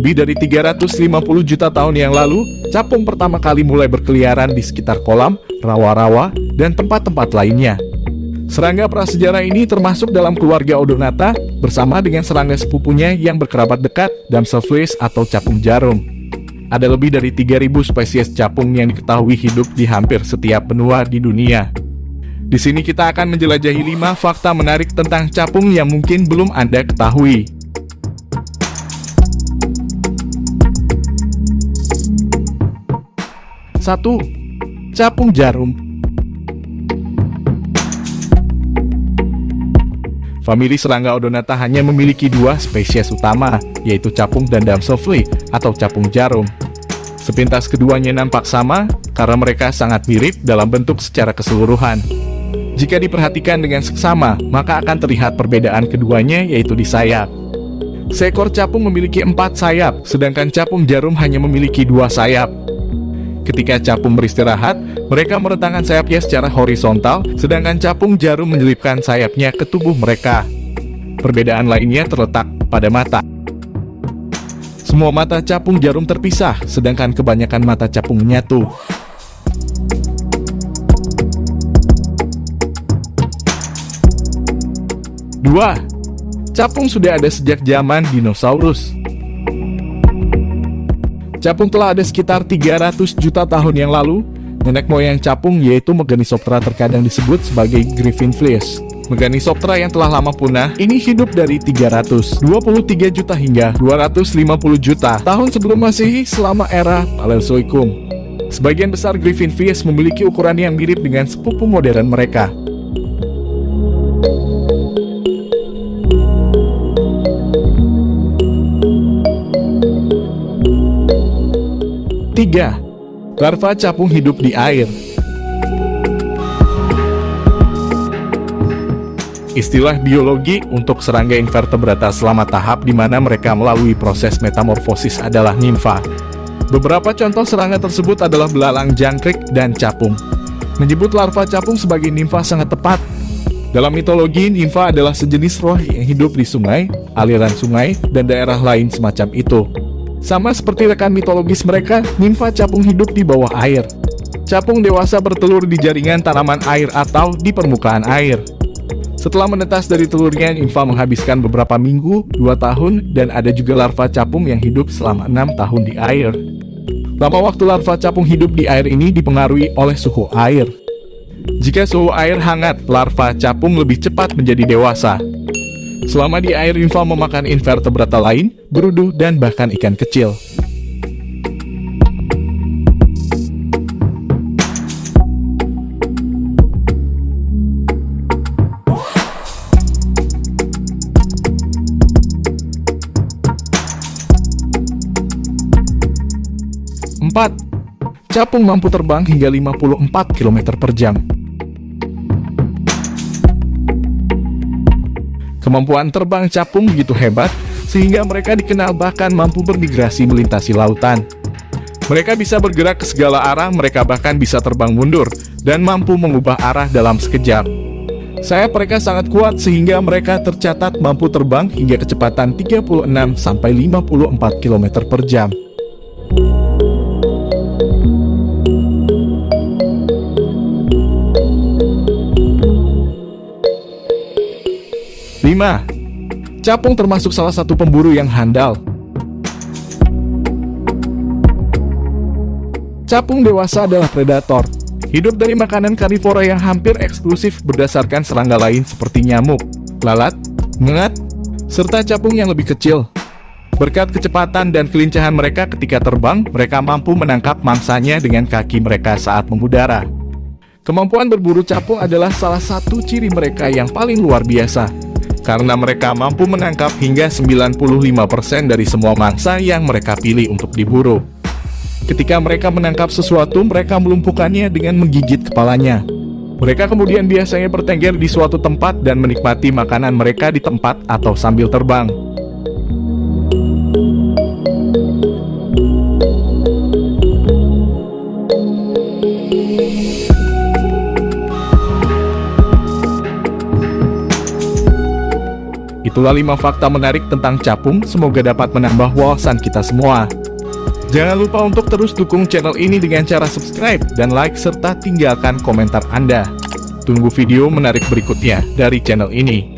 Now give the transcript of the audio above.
Lebih dari 350 juta tahun yang lalu, capung pertama kali mulai berkeliaran di sekitar kolam, rawa-rawa, dan tempat-tempat lainnya. Serangga prasejarah ini termasuk dalam keluarga Odonata bersama dengan serangga sepupunya yang berkerabat dekat, Damselflies atau capung jarum. Ada lebih dari 3.000 spesies capung yang diketahui hidup di hampir setiap benua di dunia. Di sini kita akan menjelajahi 5 fakta menarik tentang capung yang mungkin belum Anda ketahui. 1. Capung jarum. Famili serangga Odonata hanya memiliki 2 spesies utama, yaitu capung dan Damselflies atau capung jarum. Sepintas keduanya nampak sama karena mereka sangat mirip dalam bentuk secara keseluruhan. Jika diperhatikan dengan seksama, maka akan terlihat perbedaan keduanya, yaitu di sayap. Seekor capung memiliki 4 sayap, sedangkan capung jarum hanya memiliki 2 sayap. Ketika capung beristirahat, mereka merentangkan sayapnya secara horizontal, sedangkan capung jarum menyelipkan sayapnya ke tubuh mereka. Perbedaan lainnya terletak pada mata. Semua mata capung jarum terpisah, sedangkan kebanyakan mata capung menyatu. Dua, capung sudah ada sejak zaman dinosaurus. Capung telah ada sekitar 300 juta tahun yang lalu. Nenek moyang capung yaitu Meganisoptera terkadang disebut sebagai Griffinflies. Meganisoptera yang telah lama punah ini hidup dari 323 juta hingga 250 juta tahun sebelum Masehi selama era Paleozoikum. Sebagian besar Griffinflies memiliki ukuran yang mirip dengan sepupu modern mereka. Tiga, larva capung hidup di air. Istilah biologi untuk serangga invertebrata selama tahap di mana mereka melalui proses metamorfosis adalah nimfa. Beberapa contoh serangga tersebut adalah belalang jangkrik dan capung. Menyebut larva capung sebagai nimfa sangat tepat. Dalam mitologi, nimfa adalah sejenis roh yang hidup di sungai, aliran sungai, dan daerah lain semacam itu. Sama seperti rekan mitologis mereka, nimfa capung hidup di bawah air. Capung dewasa bertelur di jaringan tanaman air atau di permukaan air. Setelah menetas dari telurnya, nimfa menghabiskan beberapa minggu, 2 tahun, dan ada juga larva capung yang hidup selama 6 tahun di air. Lama waktu larva capung hidup di air ini dipengaruhi oleh suhu air. Jika suhu air hangat, larva capung lebih cepat menjadi dewasa. Selama di air, nimfa memakan invertebrata lain, berudu, dan bahkan ikan kecil. Empat, capung mampu terbang hingga 54 km per jam. Kemampuan terbang capung begitu hebat, sehingga mereka dikenal bahkan mampu bermigrasi melintasi lautan. Mereka bisa bergerak ke segala arah, mereka bahkan bisa terbang mundur, dan mampu mengubah arah dalam sekejap. Sayap mereka sangat kuat sehingga mereka tercatat mampu terbang hingga kecepatan 36-54 km per jam. Capung termasuk salah satu pemburu yang handal. Capung dewasa adalah predator. Hidup dari makanan karnivora yang hampir eksklusif berdasarkan serangga lain seperti nyamuk, lalat, ngengat, serta capung yang lebih kecil. Berkat kecepatan dan kelincahan mereka ketika terbang, mereka mampu menangkap mangsanya dengan kaki mereka saat mengudara. Kemampuan berburu capung adalah salah satu ciri mereka yang paling luar biasa, karena mereka mampu menangkap hingga 95% dari semua mangsa yang mereka pilih untuk diburu. Ketika mereka menangkap sesuatu, mereka melumpuhkannya dengan menggigit kepalanya. Mereka kemudian biasanya bertengger di suatu tempat dan menikmati makanan mereka di tempat atau sambil terbang. Itulah 5 fakta menarik tentang capung, semoga dapat menambah wawasan kita semua. Jangan lupa untuk terus dukung channel ini dengan cara subscribe dan like serta tinggalkan komentar Anda. Tunggu video menarik berikutnya dari channel ini.